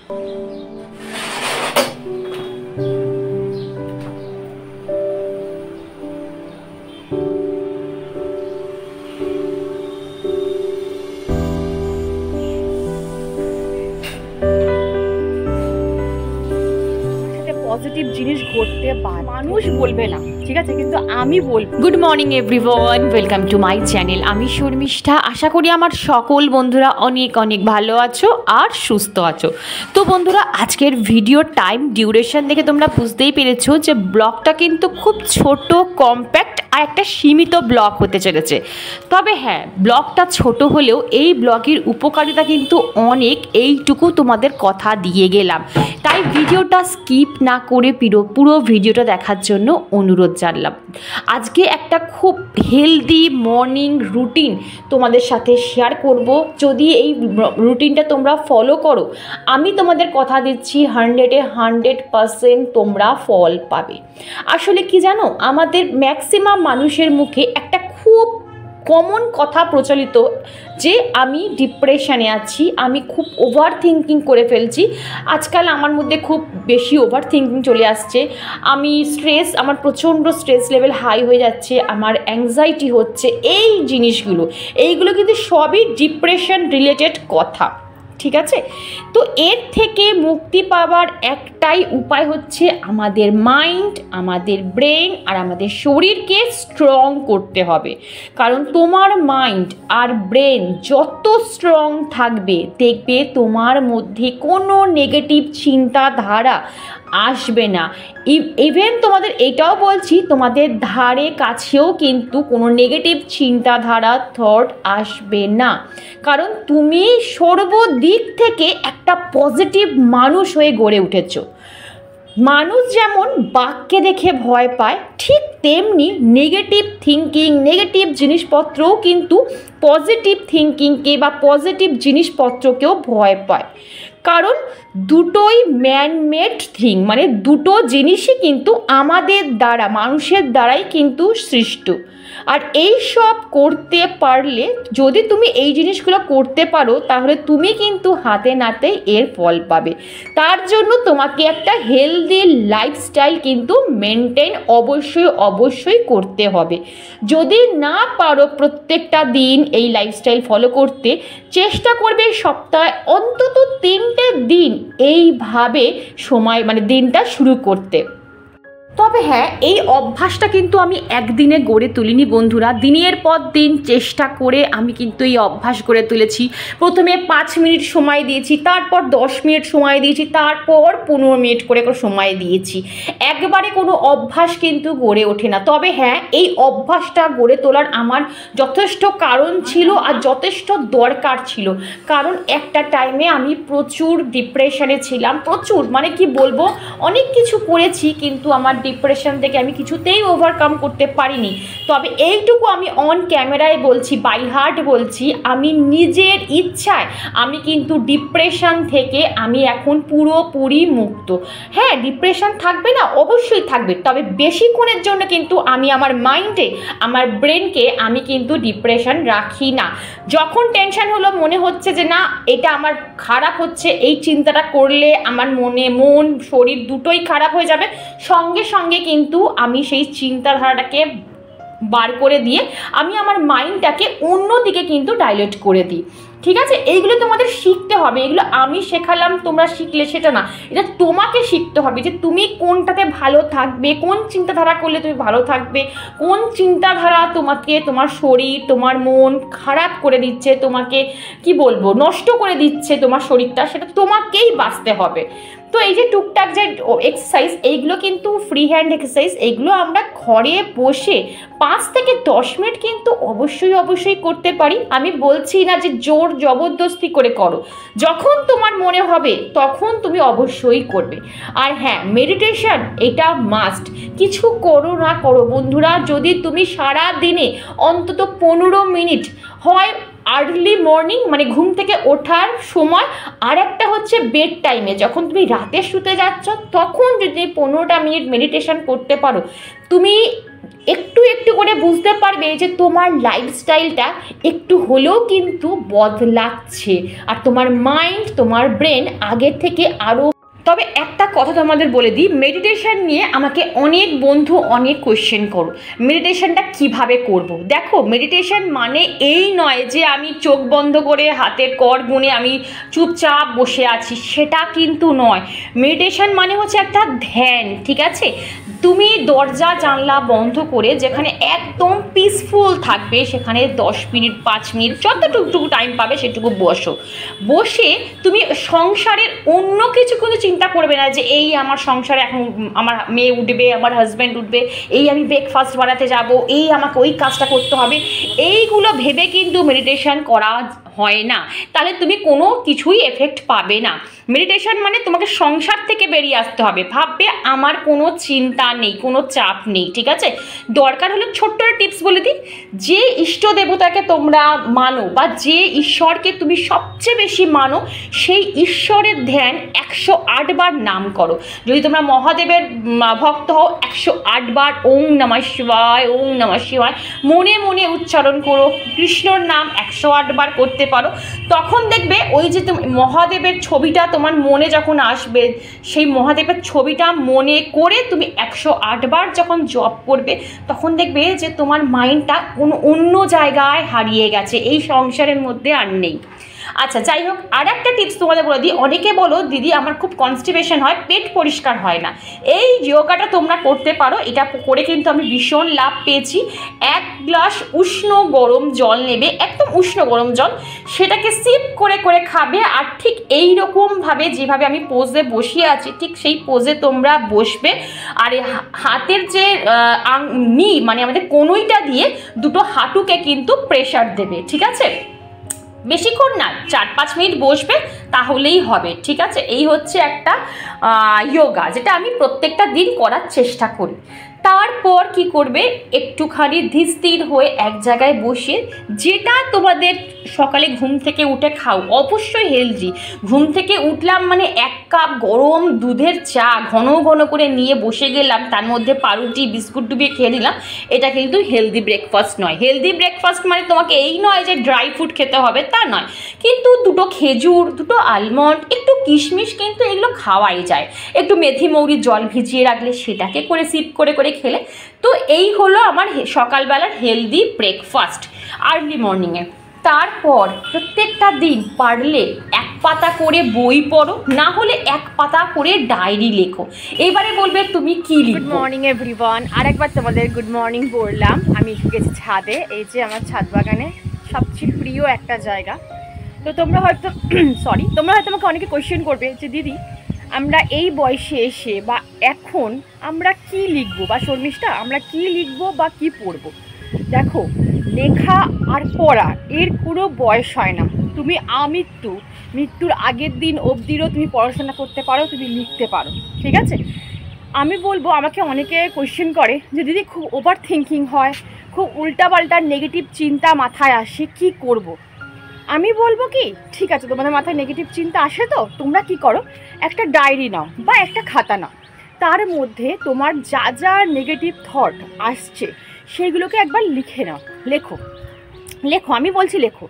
Positive জিনিস ঘটতে পারে, মানুষ বলবে না, ঠিক আছে, কিন্তু আমি বলবো। Good morning everyone, welcome to my channel. আমি শর্মিষ্ঠা। আশা করি আমার সকল বন্ধুরা অনেক অনেক ভালো আছো আর সুস্থ আছো। তো বন্ধুরা, আজকের ভিডিও টাইম ডিউরেশন দেখে তোমরা বুঝতেই পেরেছো যে ব্লগটা কিন্তু খুব ছোট, কম্প্যাক্ট আর একটা সীমিত ব্লগ হতে চলেছে। তবে হ্যাঁ, ব্লগটা ছোট হলেও এই ব্লগের উপকারিতা কিন্তু অনেক, এইটুকু তোমাদের কথা দিয়ে গেলাম। তাই ভিডিওটা স্কিপ না করে পুরো ভিডিওটা দেখার জন্য অনুরোধ জানলাম। আজকে একটা খুব হেলদি মর্নিং রুটিন তোমাদের সাথে শেয়ার করব। যদি এই রুটিনটা তোমরা ফলো করো, আমি তোমাদের কথা দিচ্ছি 100% তোমরা ফল পাবে। আসলে কি জানো, আমাদের ম্যাক্সিমাম মানুষের মুখে একটা খুব কমন কথা প্রচলিত যে আমি ডিপ্রেশনে আছি, আমি খুব ওভার থিঙ্কিং করে ফেলছি। আজকাল আমার মধ্যে খুব বেশি ওভার থিঙ্কিং চলে আসছে, আমি আমার প্রচণ্ড স্ট্রেস লেভেল হাই হয়ে যাচ্ছে, আমার অ্যাংজাইটি হচ্ছে। এইগুলো কিন্তু সবই ডিপ্রেশন রিলেটেড কথা, ঠিক আছে? তো এর থেকে মুক্তি পাওয়ার একটাই উপায় হচ্ছে আমাদের মাইন্ড, আমাদের ব্রেন আর আমাদের শরীরকে স্ট্রং করতে হবে। কারণ তোমার মাইন্ড আর ব্রেন যত স্ট্রং থাকবে, দেখবে তোমার মধ্যে কোনো নেগেটিভ চিন্তাধারা আসবে না। ইভেন তোমাদের এটাও বলছি, তোমাদের ধারে কাছেও কিন্তু কোনো নেগেটিভ চিন্তাধারা থট আসবে না। কারণ তুমি সর্বদিক থেকে একটা পজিটিভ মানুষ হয়ে গড়ে উঠেছো। মানুষ যেমন বাঘকে দেখে ভয় পায়, ঠিক তেমনি নেগেটিভ থিঙ্কিং, নেগেটিভ জিনিসপত্রও কিন্তু পজিটিভ থিঙ্কিংকে বা পজিটিভ জিনিসপত্রকেও ভয় পায়। কারণ দুটোই ম্যানমেড থিং, মানে দুটো জিনিসই কিন্তু আমাদের দ্বারা, মানুষের দ্বারাই কিন্তু সৃষ্ট। আর এই সব করতে পারলে, যদি তুমি এই জিনিসগুলো করতে পারো, তাহলে তুমি কিন্তু হাতে নাতে এর ফল পাবে। তার জন্য তোমাকে একটা হেলদি লাইফস্টাইল কিন্তু মেনটেন অবশ্যই করতে হবে। যদি না পারো প্রত্যেকটা দিন এই লাইফস্টাইল ফলো করতে, চেষ্টা করবে সপ্তাহে অন্তত 3টে দিন এইভাবে দিনটা শুরু করতে। তবে হ্যাঁ, এই অভ্যাসটা কিন্তু আমি একদিনে গড়ে তুলিনি বন্ধুরা। দিনের পর দিন চেষ্টা করে আমি কিন্তু এই অভ্যাস গড়ে তুলেছি। প্রথমে 5 মিনিট সময় দিয়েছি, তারপর 10 মিনিট সময় দিয়েছি, তারপর 15 মিনিট করে সময় দিয়েছি। একবারে কোনো অভ্যাস কিন্তু গড়ে ওঠে না। তবে হ্যাঁ, এই অভ্যাসটা গড়ে তোলার আমার যথেষ্ট কারণ ছিল আর যথেষ্ট দরকার ছিল। কারণ একটা টাইমে আমি প্রচুর ডিপ্রেশনে ছিলাম, প্রচুর, কি বলবো, অনেক কিছু করেছি, কিন্তু আমার ডিপ্রেশন থেকে আমি কিছুতেই ওভারকাম করতে পারিনি। তবে এইটুকু আমি অন ক্যামেরায় বলছি, বাই হার্ট বলছি, আমি নিজের ইচ্ছায় আমি কিন্তু ডিপ্রেশন থেকে আমি এখন পুরোপুরি মুক্ত। হ্যাঁ, ডিপ্রেশন থাকবে না, অবশ্যই থাকবে, তবে বেশিক্ষণের জন্য কিন্তু আমি আমার মাইন্ডে, আমার ব্রেনকে আমি কিন্তু ডিপ্রেশন রাখি না। যখন টেনশন হলো, মনে হচ্ছে যে না, এটা আমার খারাপ হচ্ছে, এই চিন্তাটা করলে আমার মন শরীর দুটোই খারাপ হয়ে যাবে, সঙ্গে সঙ্গে কিন্তু আমি সেই চিন্তাধারাটাকে বার করে দিয়ে আমি আমার মাইন্ডটাকে অন্যদিকে কিন্তু ডাইভার্ট করে দিই। ঠিক আছে, এইগুলো তোমাদের শিখতে হবে। এগুলো আমি শেখালাম, তোমরা শিখলে সেটা না, এটা তোমাকে শিখতে হবে যে তুমি কোনটাতে ভালো থাকবে, কোন চিন্তাধারা করলে তুমি ভালো থাকবে, কোন চিন্তাধারা তোমাকে, তোমার শরীর, তোমার মন খারাপ করে দিচ্ছে, তোমাকে নষ্ট করে দিচ্ছে তোমার শরীরটা, সেটা তোমাকেই বাঁচতে হবে। তো এই যে টুকটাক যে এক্সারসাইজ, এইগুলো কিন্তু ফ্রি হ্যান্ড এক্সারসাইজ, এইগুলো আমরা ঘরে বসে 5 থেকে 10 মিনিট কিন্তু অবশ্যই করতে পারি। আমি বলছি না যে জোর জবরদস্তি করে করো, যখন তোমার মনে হবে তখন তুমি অবশ্যই করবে। আর হ্যাঁ, মেডিটেশন এটা মাস্ট। কিছু করো না করো বন্ধুরা, যদি তুমি সারা দিনে অন্তত 15 মিনিট হয় আর্লি মর্নিং, ঘুম থেকে ওঠার সময়, আর একটা হচ্ছে বেড টাইমে, যখন তুমি রাতে শুতে যাচ্ছ, তখন যদি 15টা মিনিট মেডিটেশন করতে পারো, তুমি একটু একটু করে বুঝতে পারবে যে তোমার লাইফস্টাইলটা একটু হলেও কিন্তু বদলাচ্ছে, আর তোমার মাইন্ড, তোমার ব্রেন আগের থেকে আরও। তবে একটা কথা তোমাদের বলে দিই, মেডিটেশন নিয়ে আমাকে অনেক বন্ধু অনেক কোয়েশ্চেন করো, মেডিটেশনটা কিভাবে করব। দেখো, মেডিটেশন মানে এই নয় যে আমি চোখ বন্ধ করে হাতের কর গুনে আমি চুপচাপ বসে আছি, সেটা কিন্তু নয়। মেডিটেশন মানে হচ্ছে একটা ধ্যান, ঠিক আছে? তুমি দরজা জানলা বন্ধ করে যেখানে একদম পিসফুল থাকবে সেখানে 10 মিনিট 5 মিনিট যতটুকু টাইম পাবে সেটুকু বসে তুমি সংসারের অন্য কিছু কিন্তু চিন্তা করবে না, যে এই আমার সংসারে এখন আমার মেয়ে উঠবে, আমার হাজব্যান্ড উঠবে, এই আমি ব্রেকফাস্ট বানাতে যাব, এই আমাকে ওই কাজটা করতে হবে, এইগুলো ভেবে কিন্তু মেডিটেশন করা হয় না। তাহলে তুমি কোনো কিছুই এফেক্ট পাবে না। মেডিটেশন মানে তোমাকে সংসার থেকে বেরিয়ে আসতে হবে, ভাববে আমার কোনো চিন্তা নেই, কোনো চাপ নেই, ঠিক আছে? দরকার হলে ছোট্ট টিপস বলে দিই, যে ইষ্ট দেবতাকে তোমরা মানো বা যে ঈশ্বরকে তুমি সবচেয়ে বেশি মানো, সেই ঈশ্বরের ধ্যান 108 বার নাম করো। যদি তোমরা মহাদেবের ভক্ত হও, 108 বার ওং নমঃ শিবায়, ওং নমঃ শিবায় মনে মনে উচ্চারণ করো। কৃষ্ণর নাম 108 বার করতে পারো। তখন দেখবে ওই যে মহাদেবের ছবিটা তোমার মনে যখন আসবে, সেই মহাদেবের ছবিটা মনে করে তুমি 108 বার যখন জপ করবে, তখন দেখবে যে তোমার মাইন্ডটা কোনো অন্য জায়গায় হারিয়ে গেছে, এই সংসারের মধ্যে আর নেই। আচ্ছা, যাই হোক, আর একটা টিপস তোমাদের বলে দিই। অনেকে বলো দিদি আমার খুব কনস্টিপেশন হয়, পেট পরিষ্কার হয় না। এই যোগাটা তোমরা করতে পারো, এটা করে কিন্তু আমি ভীষণ লাভ পেয়েছি। 1 গ্লাস উষ্ণ গরম জল নেবে, একদম উষ্ণ গরম জল, সেটাকে সিপ করে করে খাবে। আর ঠিক এই রকমভাবে যেভাবে আমি পোজে বসিয়ে আছি, ঠিক সেই পোজে তোমরা বসবে। আর হাতের যে মানে আমাদের কনুইটা দিয়ে দুটো হাঁটুকে কিন্তু প্রেশার দেবে, ঠিক আছে? বেশিক্ষণ না, 4-5 মিনিট বসবে, তাহলেই হবে, ঠিক আছে? এই হচ্ছে একটা যোগা, যেটা আমি প্রত্যেকটা দিন করার চেষ্টা করি। তারপর কি করবে, একটুখানি ধীর হয়ে এক জায়গায় বসে, যেটা তোমাদের সকালে ঘুম থেকে উঠে খাও, অবশ্যই হেলদি। ঘুম থেকে উঠলাম মানে 1 কাপ গরম দুধের চা ঘন ঘন করে নিয়ে বসে গেলাম, তার মধ্যে পাউরুটি বিস্কুট ডুবিয়ে খেয়ে নিলাম, এটা কিন্তু হেলদি ব্রেকফাস্ট নয়। হেলদি ব্রেকফাস্ট মানে তোমাকে এই নয় যে ড্রাই ফ্রুট খেতে হবে, তা নয়, কিন্তু 2টো খেজুর, 2টো আলমন্ড, একটু কিশমিশ, কিন্তু এগুলো খাওয়াই যায়। একটু মেথি মৌরির জল ভিজিয়ে রাখলে সেটাকে করে সিপ করে করে খেলে। তো এই হলো আমার সকালবেলার হেলদি ব্রেকফাস্ট আর্লি মর্নিংয়ে। তারপর প্রত্যেকটা দিন পারলে 1 পাতা করে বই পড়ো, না হলে 1 পাতা করে ডায়েরি লেখো। এবারে বলবে তুমি কি লিখবে। গুড মর্নিং এভরিওয়ান, আরেকবার তোমাদের গুড মর্নিং বললাম। আমি গেছি ছাদে, এই যে আমার ছাদ বাগানে সবচেয়ে প্রিয় একটা জায়গা। তো তোমরা হয়তো তোমরা হয়তো আমাকে অনেকে কোয়েশ্চেন করবে যে দিদি আমরা এই বয়সে এসে বা এখন আমরা কি লিখবো, বা শর্মিষ্ঠা আমরা কি লিখবো বা কি পড়বো। দেখো, লেখা আর পড়া এর কোনো বয়স হয় না। তুমি মৃত্যুর আগের দিন অবধিও তুমি পড়াশোনা করতে পারো, তুমি লিখতে পারো, ঠিক আছে? আমি বলবো, আমাকে অনেকে কোয়েশ্চেন করে যে দিদি খুব ওভার থিঙ্কিং হয়, খুব উল্টাপাল্টা নেগেটিভ চিন্তা মাথায় আসে, কি করব। আমি বলবো কি, ঠিক আছে, তোমাদের মাথায় নেগেটিভ চিন্তা আসে, তো তোমরা কি করো, একটা ডায়েরি নাও বা একটা খাতা নাও, তার মধ্যে তোমার যা যা নেগেটিভ থট আসছে সেগুলোকে একবার লিখে নাও। লেখো, আমি বলছি লেখো,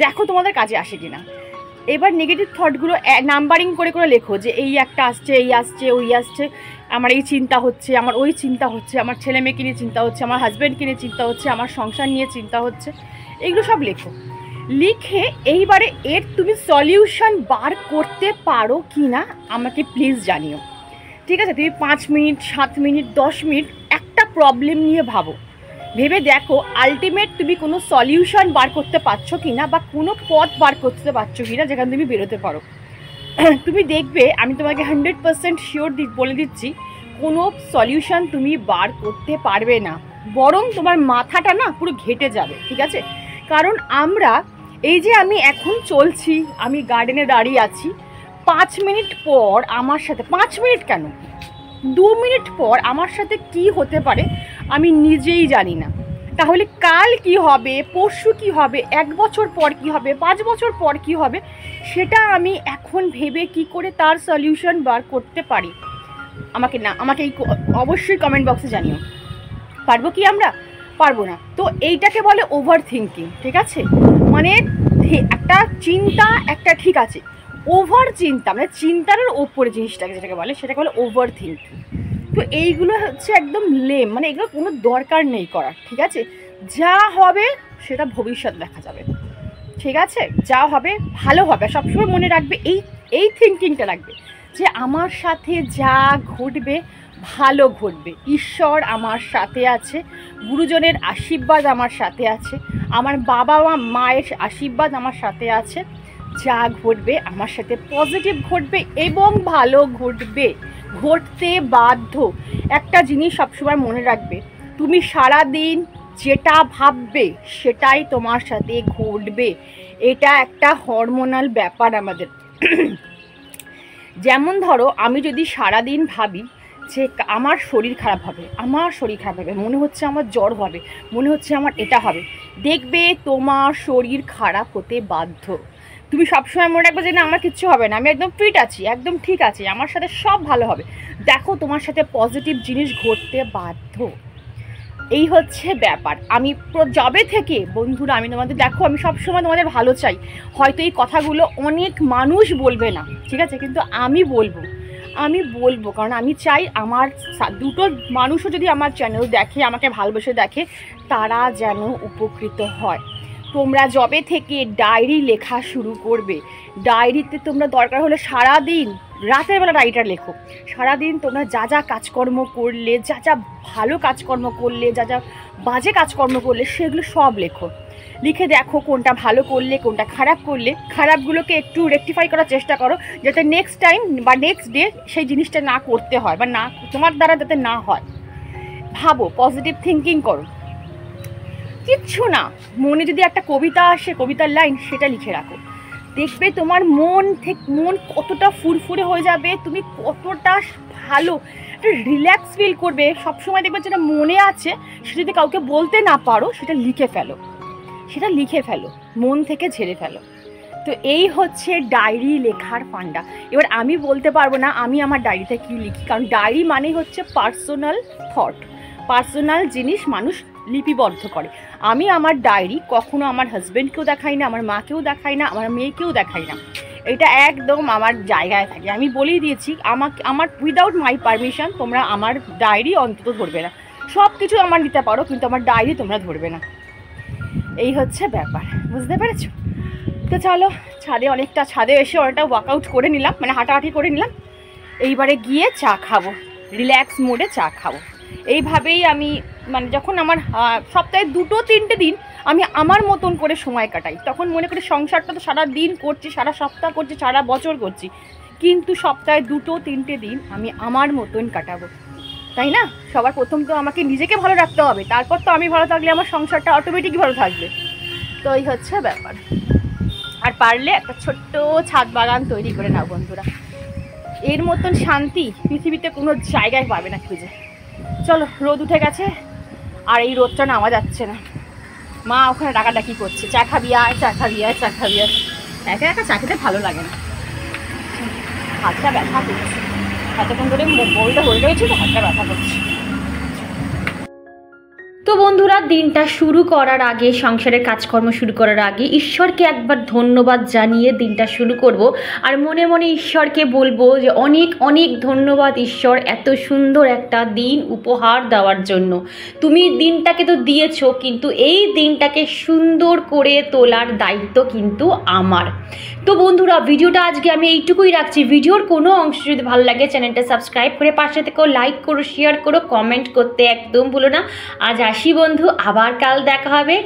দেখো তোমাদের কাজে আসে কিনা। এবার নেগেটিভ থটগুলো নাম্বারিং করে করে লেখো, যে এই একটা আসছে, এই আসছে, ওই আসছে, আমার এই চিন্তা হচ্ছে, আমার ওই চিন্তা হচ্ছে, আমার ছেলে মেয়েকে নিয়ে চিন্তা হচ্ছে, আমার হাজব্যান্ডকে নিয়ে চিন্তা হচ্ছে, আমার সংসার নিয়ে চিন্তা হচ্ছে, এগুলো সব লেখো। লিখে এইবারে এর তুমি সলিউশন বার করতে পারো কি না আমাকে প্লিজ জানিও, ঠিক আছে? তুমি 5 মিনিট, 7 মিনিট, 10 মিনিট একটা প্রবলেম নিয়ে ভেবে দেখো আলটিমেট তুমি কোনো সলিউশন বার করতে পারছো কি না, বা কোনো পথ বার করতে পারছো কি না যেখানে তুমি বেরোতে পারো। তুমি দেখবে, আমি তোমাকে 100% শিওর বলে দিচ্ছি, কোনো সলিউশন তুমি বার করতে পারবে না, বরং তোমার মাথাটা না পুরো ঘেটে যাবে, ঠিক আছে? কারণ আমরা এই যে আমি এখন চলছি, আমি গার্ডেনে দাঁড়িয়ে আছি, 5 মিনিট পর আমার সাথে, 5 মিনিট কেন 2 মিনিট পর আমার সাথে কি হতে পারে আমি নিজেই জানি না। তাহলে কাল কি হবে, পরশু কি হবে, 1 বছর পর কি হবে, 5 বছর পর কি হবে, সেটা আমি এখন ভেবে কি করে তার সলিউশন বার করতে পারি, আমাকে এই অবশ্যই কমেন্ট বক্সে জানিও। পারবো কি আমরা? পারবো না। তো এইটাকে বলে ওভার থিঙ্কিং, ঠিক আছে? মানে একটা চিন্তা একটা ঠিক আছে, ওভার চিন্তা মানে চিন্তার ওপরে জিনিসটাকে যেটাকে বলে সেটাকে বলে ওভার থিঙ্কিং। তো এইগুলো হচ্ছে একদম লেম, মানে এগুলো কোনো দরকার নেই করার, ঠিক আছে? যা হবে সেটা ভবিষ্যৎ দেখা যাবে, ঠিক আছে? যা হবে ভালো হবে। সবসময় মনে রাখবে এই থিঙ্কিংটা রাখবে যে আমার সাথে যা ঘটবে ভালো ঘটবে, ঈশ্বর আমার সাথে আছে, গুরুজনের আশীর্বাদ আমার সাথে আছে, আমার বাবা মায়ের আশীর্বাদ আমার সাথে আছে, যা ঘটবে আমার সাথে পজিটিভ ঘটবে এবং ভালো ঘটবে, ঘটতে বাধ্য। একটা জিনিস সবসময় মনে রাখবে, তুমি সারাদিন যেটা ভাববে সেটাই তোমার সাথে ঘটবে। এটা একটা হরমোনাল ব্যাপার আমাদের। যেমন ধরো আমি যদি সারাদিন ভাবি যে আমার শরীর খারাপ হবে, আমার শরীর খারাপ হবে, মনে হচ্ছে আমার জ্বর হবে, মনে হচ্ছে আমার এটা হবে, দেখবে তোমার শরীর খারাপ হতে বাধ্য। তুমি সবসময় মনে রাখবে যে না আমার কিচ্ছু হবে না, আমি একদম ফিট আছি, একদম ঠিক আছে, আমার সাথে সব ভালো হবে। দেখো তোমার সাথে পজিটিভ জিনিস ঘটতে বাধ্য। এই হচ্ছে ব্যাপার। আমি জবে থেকে বন্ধুরা আমি তোমাদের দেখো আমি সবসময় তোমাদের ভালো চাই। হয়তো এই কথাগুলো অনেক মানুষ বলবে না, ঠিক আছে, কিন্তু আমি বলবো কারণ আমি চাই আমার দুটো মানুষও যদি আমার চ্যানেল দেখে, আমাকে ভালোবেসে দেখে, তারা যেন উপকৃত হয়। তোমরা জবে থেকে ডায়েরি লেখা শুরু করবে, ডায়েরিতে তোমরা দরকার হলে সারাদিন রাতের বেলা ডায়েরিটা লেখো। সারাদিন তোমরা যা যা কাজকর্ম করলে, যা যা ভালো কাজকর্ম করলে, যা যা বাজে কাজকর্ম করলে সেগুলো সব লেখো। লিখে দেখো কোনটা ভালো করলে কোনটা খারাপ করলে, খারাপগুলোকে একটু রেকটিফাই করার চেষ্টা করো যাতে নেক্সট টাইম বা নেক্সট ডে সেই জিনিসটা না করতে হয় বা না তোমার দ্বারা যাতে না হয়। ভাবো, পজিটিভ থিঙ্কিং করো। কিচ্ছু না, মনে যদি একটা কবিতা আসে, কবিতার লাইন সেটা লিখে রাখো, দেখবে তোমার মন কতটা ফুরফুরে হয়ে যাবে, তুমি কতটা ভালো একটা রিল্যাক্স ফিল করবে। সবসময় দেখবে যেটা মনে আছে সেটা যদি কাউকে বলতে না পারো সেটা লিখে ফেলো, মন থেকে ঝেড়ে ফেলো। তো এই হচ্ছে ডায়েরি লেখার ফান্ডা। এবার আমি বলতে পারবো না আমি আমার ডায়েরিতে কী লিখি, কারণ ডায়েরি মানে হচ্ছে পার্সোনাল থট, পার্সোনাল জিনিস মানুষ লিপিবদ্ধ করে। আমি আমার ডায়েরি কখনো আমার হাজব্যান্ডকেও দেখাই না, আমার মাকেও দেখাই না, আমার মেয়েকেও দেখাই না। এটা একদম আমার জায়গায় থাকে। আমি বলেই দিয়েছি আমার উইদাউট মাই পারমিশন তোমরা আমার ডায়েরি অন্তত ধরবে না। সব কিছু আমার নিতে পারো কিন্তু আমার ডায়েরি তোমরা ধরবে না। এই হচ্ছে ব্যাপার, বুঝতে পেরেছো? তো চলো, ছাদে এসে অনেকটা ওয়ার্কআউট করে নিলাম, মানে হাঁটাহাঁটি করে নিলাম। এইবারে গিয়ে চা খাবো, রিল্যাক্স মোডে চা খাবো। এইভাবেই আমি মানে যখন আমার সপ্তাহে 2-3টে দিন আমি আমার মতন করে সময় কাটাই, তখন মনে করি সংসারটা তো সারা দিন করছি, সারা সপ্তাহ করছি, সারা বছর করছি, কিন্তু সপ্তাহে 2-3টে দিন আমি আমার মতন কাটাবো, তাই না? সবার প্রথম তো আমাকে নিজেকে ভালো রাখতে হবে, তারপর তো আমি ভালো থাকলে আমার সংসারটা অটোমেটিকই ভালো থাকবে। তো এই হচ্ছে ব্যাপার। আর পারলে একটা ছোট্ট ছাদ বাগান তৈরি করে নাও বন্ধুরা, এর মতন শান্তি পৃথিবীতে কোনো জায়গায় পাবে না খুঁজে। চলো, রোদ উঠে গেছে আর এই রোদটা নামা যাচ্ছে না। মা ওখানে ডাকাডাকি করছে, চা খাবি আয়, চা খাবি আয়, চা খাবি আয়। একা একা চা খেতে ভালো লাগে না, হাতটা ব্যথা করছে, এতক্ষণ ধরে বলটা হয়ে রয়েছে তো হাতটা ব্যথা করছে। তো বন্ধুরা, দিনটা শুরু করার আগে, সংসারের কাজকর্ম শুরু করার আগে ঈশ্বরকে একবার ধন্যবাদ জানিয়ে দিনটা শুরু করব। আর মনে মনে ঈশ্বরকে বলবো যে অনেক অনেক ধন্যবাদ ঈশ্বর, এত সুন্দর একটা দিন উপহার দেওয়ার জন্য। তুমি দিনটাকে তো দিয়েছো, কিন্তু এই দিনটাকে সুন্দর করে তোলার দায়িত্ব কিন্তু আমার। তো বন্ধুরা, ভিডিওটা আজকে আমি এইটুকুই রাখছি। ভিডিওর কোনো অংশ যদি ভালো লাগে চ্যানেলটা সাবস্ক্রাইব করে পাশে থেকেও লাইক করো, শেয়ার করো, কমেন্ট করতে একদম ভুলো না। আজ আসি বন্ধু, আবার কাল দেখা হবে।